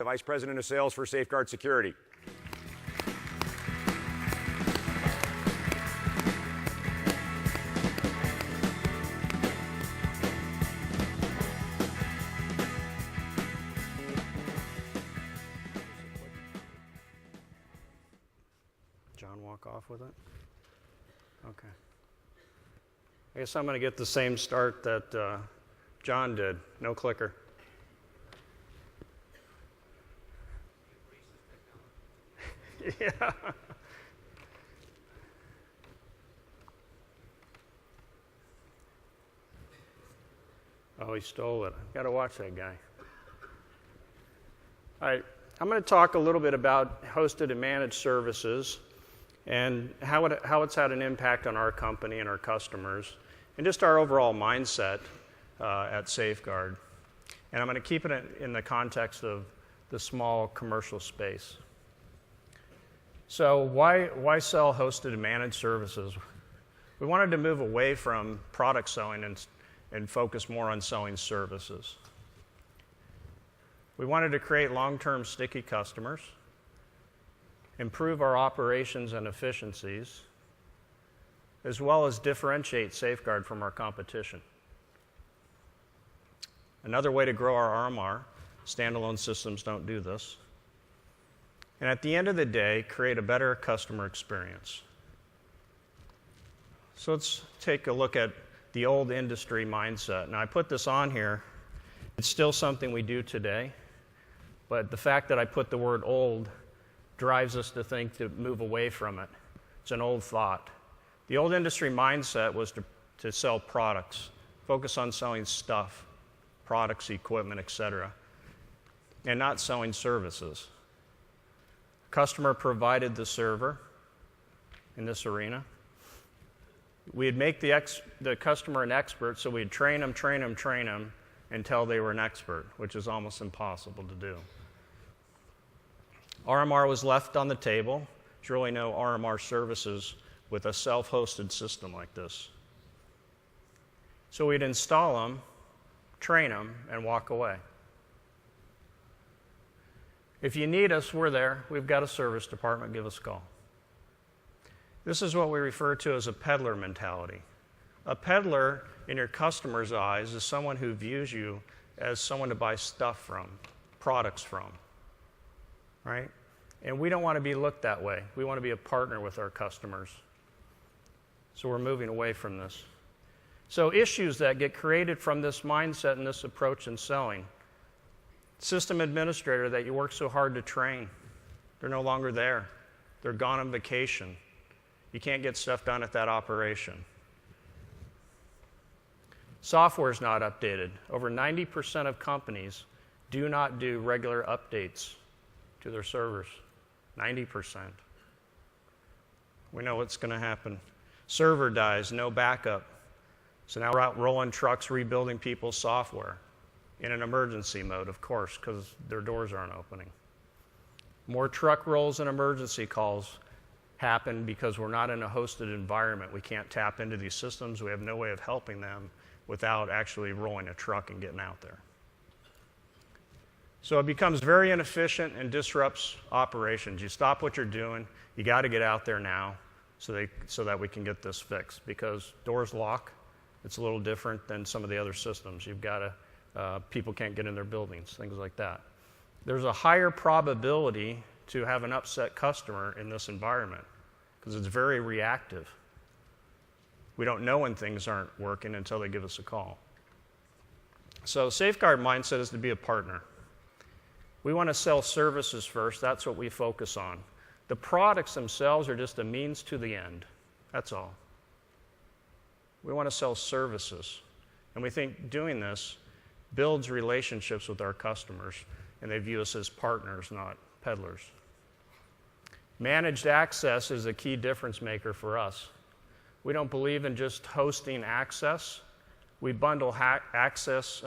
the Vice President of Sales for Safeguard Security. John walk off with it? Okay. I guess I'm going to get the same start that John did. No clicker. Yeah. Oh, he stole it. Got to watch that guy. All right. I'm going to talk a little bit about hosted and managed services and how it's had an impact on our company and our customers, and just our overall mindset at Safeguard. And I'm going to keep it in the context of the small commercial space. So why sell hosted and managed services? We wanted to move away from product selling and focus more on selling services. We wanted to create long-term sticky customers, improve our operations and efficiencies, as well as differentiate Safeguard from our competition. Another way to grow our RMR, standalone systems don't do this, and at the end of the day, create a better customer experience. So let's take a look at the old industry mindset. Now I put this on here. It's still something we do today, but the fact that I put the word old drives us to think to move away from it. It's an old thought. The old industry mindset was to sell products, focus on selling stuff, products, equipment, etc., and not selling services. Customer provided the server in this arena. We'd make the customer an expert, so we'd train them until they were an expert, which is almost impossible to do. RMR was left on the table. There's really no RMR services with a self-hosted system like this. So we'd install them, train them, and walk away. If you need us, we're there. We've got a service department. Give us a call. This is what we refer to as a peddler mentality. A peddler, in your customer's eyes, is someone who views you as someone to buy stuff from, products from, right? And we don't want to be looked that way. We want to be a partner with our customers. So we're moving away from this. So issues that get created from this mindset and this approach in selling. System administrator that you work so hard to train, they're no longer there. They're gone on vacation. You can't get stuff done at that operation. Software is not updated. Over 90% of companies do not do regular updates to their servers. 90%. We know what's going to happen. Server dies, no backup. So now we're out rolling trucks, rebuilding people's software in an emergency mode, of course, because their doors aren't opening. More truck rolls and emergency calls happen because we're not in a hosted environment. We can't tap into these systems. We have no way of helping them without actually rolling a truck and getting out there. So it becomes very inefficient and disrupts operations. You stop what you're doing. You got to get out there now so that we can get this fixed, because doors lock. It's a little different than some of the other systems. You've got to people can't get in their buildings, things like that. There's a higher probability to have an upset customer in this environment because it's very reactive. We don't know when things aren't working until they give us a call. So Safeguard mindset is to be a partner. We want to sell services first. That's what we focus on. The products themselves are just a means to the end. That's all. We want to sell services. And we think doing this builds relationships with our customers, and they view us as partners, not peddlers. Managed access is a key difference maker for us. We don't believe in just hosting access. We bundle access,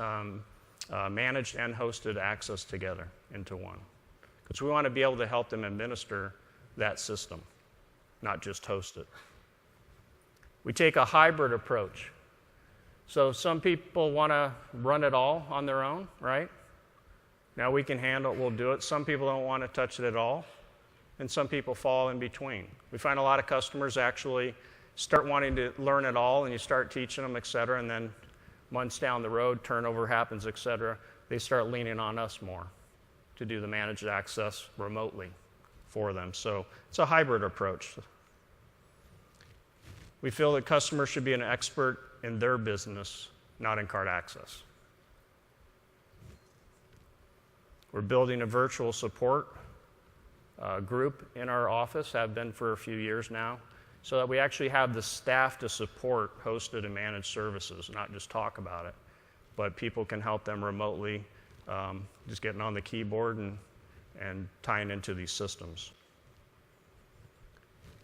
managed and hosted access together into one, because we want to be able to help them administer that system, not just host it. We take a hybrid approach. So some people want to run it all on their own, right? Now we can handle it, we'll do it. Some people don't want to touch it at all, and some people fall in between. We find a lot of customers actually start wanting to learn it all, and you start teaching them, et cetera, and then months down the road, turnover happens, et cetera, they start leaning on us more to do the managed access remotely for them. So it's a hybrid approach. We feel that customers should be an expert in their business, not in card access. We're building a virtual support group in our office, have been for a few years now, so that we actually have the staff to support hosted and managed services, not just talk about it, but people can help them remotely, just getting on the keyboard and tying into these systems.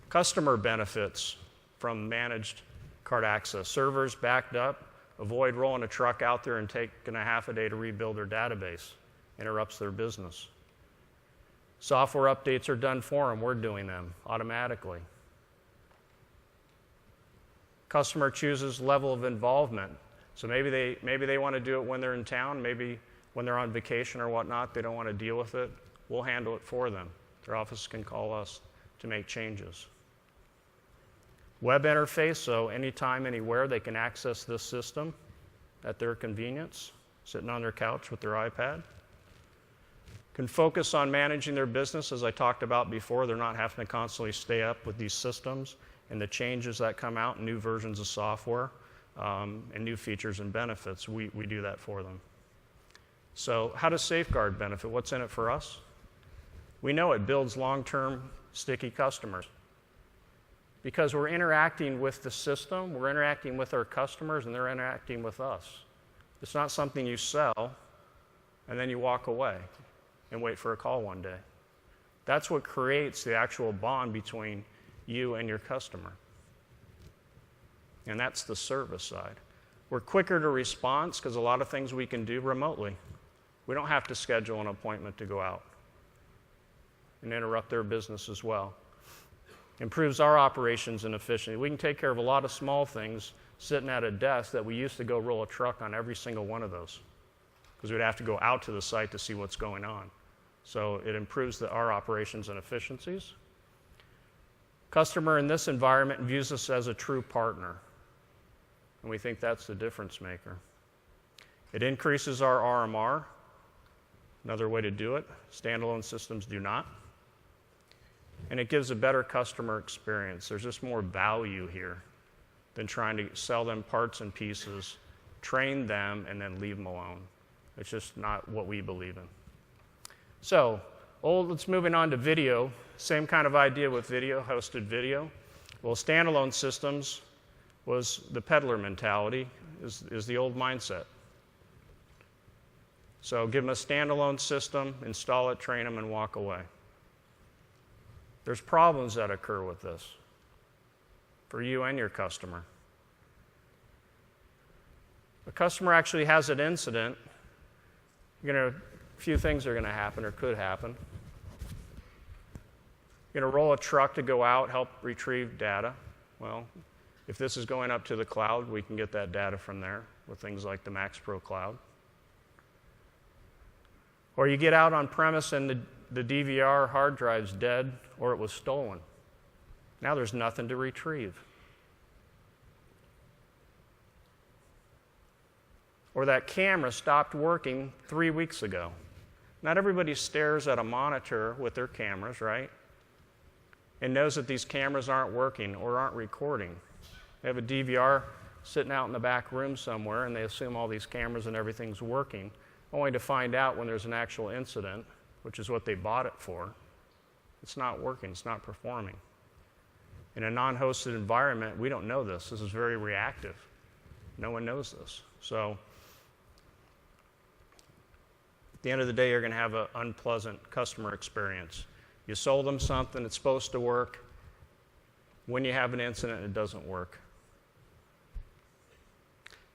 Customer benefits from managed card access. Servers backed up, avoid rolling a truck out there and taking a half a day to rebuild their database. Interrupts their business. Software updates are done for them. We're doing them automatically. Customer chooses level of involvement. So maybe they want to do it when they're in town, maybe when they're on vacation or whatnot, they don't want to deal with it. We'll handle it for them. Their office can call us to make changes. Web interface, so anytime, anywhere, they can access this system at their convenience, sitting on their couch with their iPad. Can focus on managing their business, as I talked about before. They're not having to constantly stay up with these systems and the changes that come out, new versions of software, and new features and benefits. We do that for them. So how does Safeguard benefit? What's in it for us? We know it builds long-term sticky customers. Because we're interacting with the system, we're interacting with our customers, and they're interacting with us. It's not something you sell, and then you walk away and wait for a call one day. That's what creates the actual bond between you and your customer. And that's the service side. We're quicker to response because a lot of things we can do remotely. We don't have to schedule an appointment to go out and interrupt their business as well. Improves our operations and efficiency. We can take care of a lot of small things sitting at a desk that we used to go roll a truck on every single one of those because we'd have to go out to the site to see what's going on. So it improves our operations and efficiencies. Customer in this environment views us as a true partner, and we think that's the difference maker. It increases our RMR, another way to do it. Standalone systems do not. And it gives a better customer experience. There's just more value here than trying to sell them parts and pieces, train them, and then leave them alone. It's just not what we believe in. So, let's moving on to video. Same kind of idea with video, hosted video. Well, standalone systems was the peddler mentality, is the old mindset. So give them a standalone system, install it, train them, and walk away. There's problems that occur with this for you and your customer. A customer actually has an incident, a few things are going to happen or could happen. You're going to roll a truck to go out, help retrieve data. Well, if this is going up to the cloud, we can get that data from there with things like the MaxPro Cloud. Or you get out on premise and the DVR hard drive's dead or it was stolen. Now there's nothing to retrieve. Or that camera stopped working 3 weeks ago. Not everybody stares at a monitor with their cameras, right? And knows that these cameras aren't working or aren't recording. They have a DVR sitting out in the back room somewhere and they assume all these cameras and everything's working, only to find out when there's an actual incident, which is what they bought it for, it's not working, it's not performing. In a non-hosted environment, we don't know this. This is very reactive. No one knows this. So at the end of the day, you're going to have an unpleasant customer experience. You sold them something, it's supposed to work. When you have an incident, it doesn't work.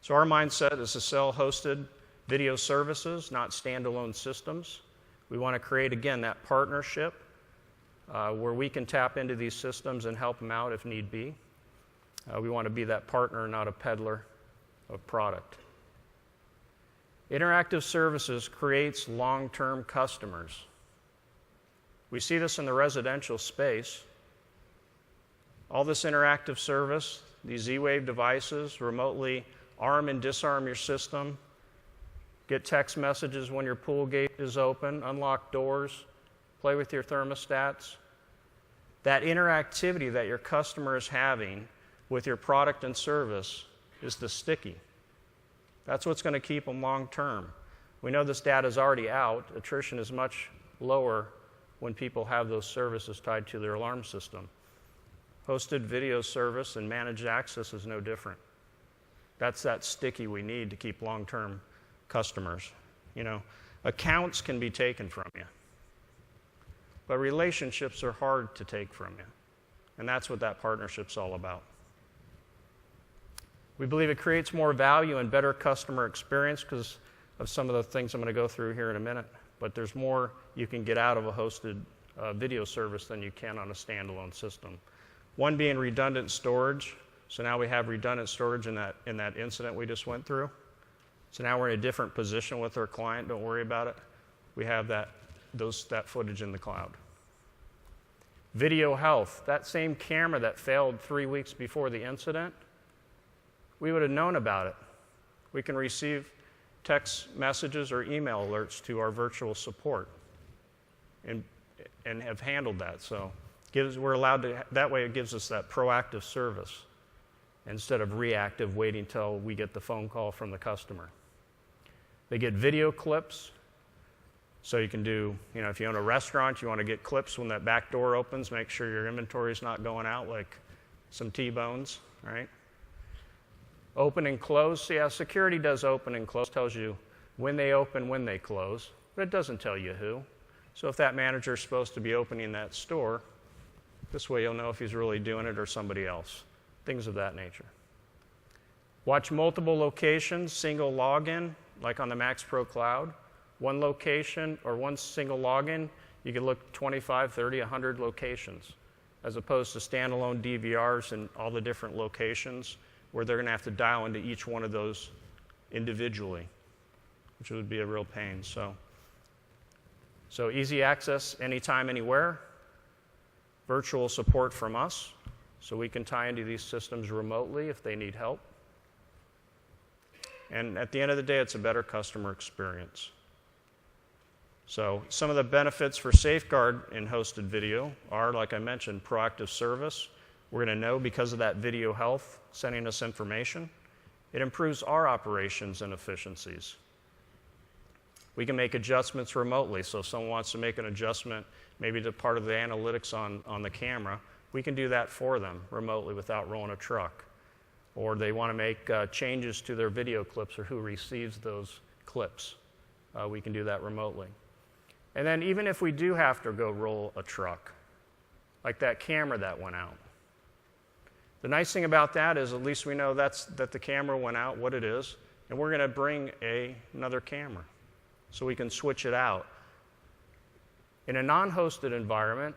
So our mindset is to sell hosted video services, not standalone systems. We want to create, again, that partnership where we can tap into these systems and help them out if need be. We want to be that partner, not a peddler of product. Interactive services creates long-term customers. We see this in the residential space. All this interactive service, these Z-Wave devices, remotely arm and disarm your system, get text messages when your pool gate is open, unlock doors, play with your thermostats. That interactivity that your customer is having with your product and service is the sticky. That's what's going to keep them long term. We know this data is already out. Attrition is much lower when people have those services tied to their alarm system. Hosted video service and managed access is no different. That's that sticky we need to keep long-term customers. You know, accounts can be taken from you, but relationships are hard to take from you, and that's what that partnership's all about. We believe it creates more value and better customer experience because of some of the things I'm going to go through here in a minute, but there's more you can get out of a hosted video service than you can on a standalone system. One being redundant storage. So now we have redundant storage in that incident we just went through. So now we're in a different position with our client. Don't worry about it. We have that footage in the cloud. Video health. That same camera that failed 3 weeks before the incident, we would have known about it. We can receive text messages or email alerts to our virtual support and have handled that. So we're allowed to, that way it gives us that proactive service instead of reactive waiting till we get the phone call from the customer. They get video clips, so you can do, you know, if you own a restaurant, you want to get clips when that back door opens, make sure your inventory is not going out like some T-bones, right? Open and close. So yeah, security does open and close, tells you when they open, when they close, but it doesn't tell you who. So if that manager is supposed to be opening that store, this way you'll know if he's really doing it or somebody else. Things of that nature. Watch multiple locations, single login, like on the Max Pro Cloud. One location or one single login, you can look 25, 30, 100 locations, as opposed to standalone DVRs in all the different locations where they're going to have to dial into each one of those individually, which would be a real pain. So easy access anytime, anywhere. Virtual support from us, so we can tie into these systems remotely if they need help. And at the end of the day, it's a better customer experience. So some of the benefits for Safeguard in hosted video are, like I mentioned, proactive service. We're going to know because of that video health sending us information. It improves our operations and efficiencies. We can make adjustments remotely. So if someone wants to make an adjustment, maybe to part of the analytics on the camera, we can do that for them remotely without rolling a truck. Or they want to make changes to their video clips or who receives those clips. We can do that remotely. And then even if we do have to go roll a truck, like that camera that went out, the nice thing about that is at least we know that the camera went out, what it is, and we're going to bring another camera so we can switch it out. In a non-hosted environment,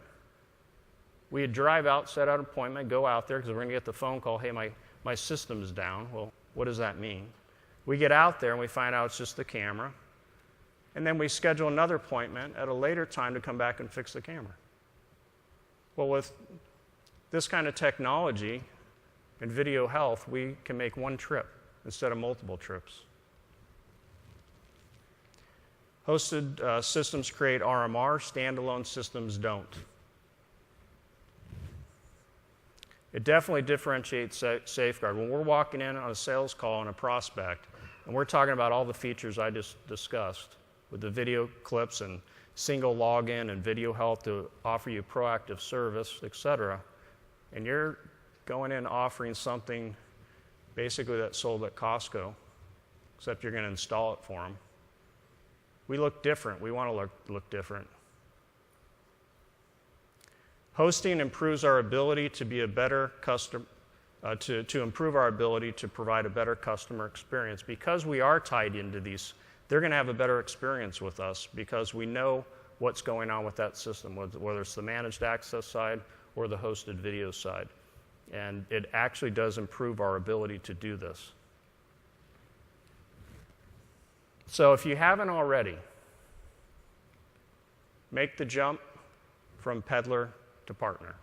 we'd drive out, set out an appointment, go out there, because we're going to get the phone call, hey, my system's down. Well, what does that mean? We get out there and we find out it's just the camera, and then we schedule another appointment at a later time to come back and fix the camera. Well, with this kind of technology and video health, we can make one trip instead of multiple trips. Hosted systems create RMR, standalone systems don't. It definitely differentiates Safeguard. When we're walking in on a sales call on a prospect, and we're talking about all the features I just discussed, with the video clips and single login and video health to offer you proactive service, etc., and you're going in offering something basically that's sold at Costco, except you're going to install it for them. We look different. We want to look different. Hosting improves our ability to be a better customer, to improve our ability to provide a better customer experience. Because we are tied into these, they're going to have a better experience with us because we know what's going on with that system, whether it's the managed access side or the hosted video side. And it actually does improve our ability to do this. So if you haven't already, make the jump from peddler to partner.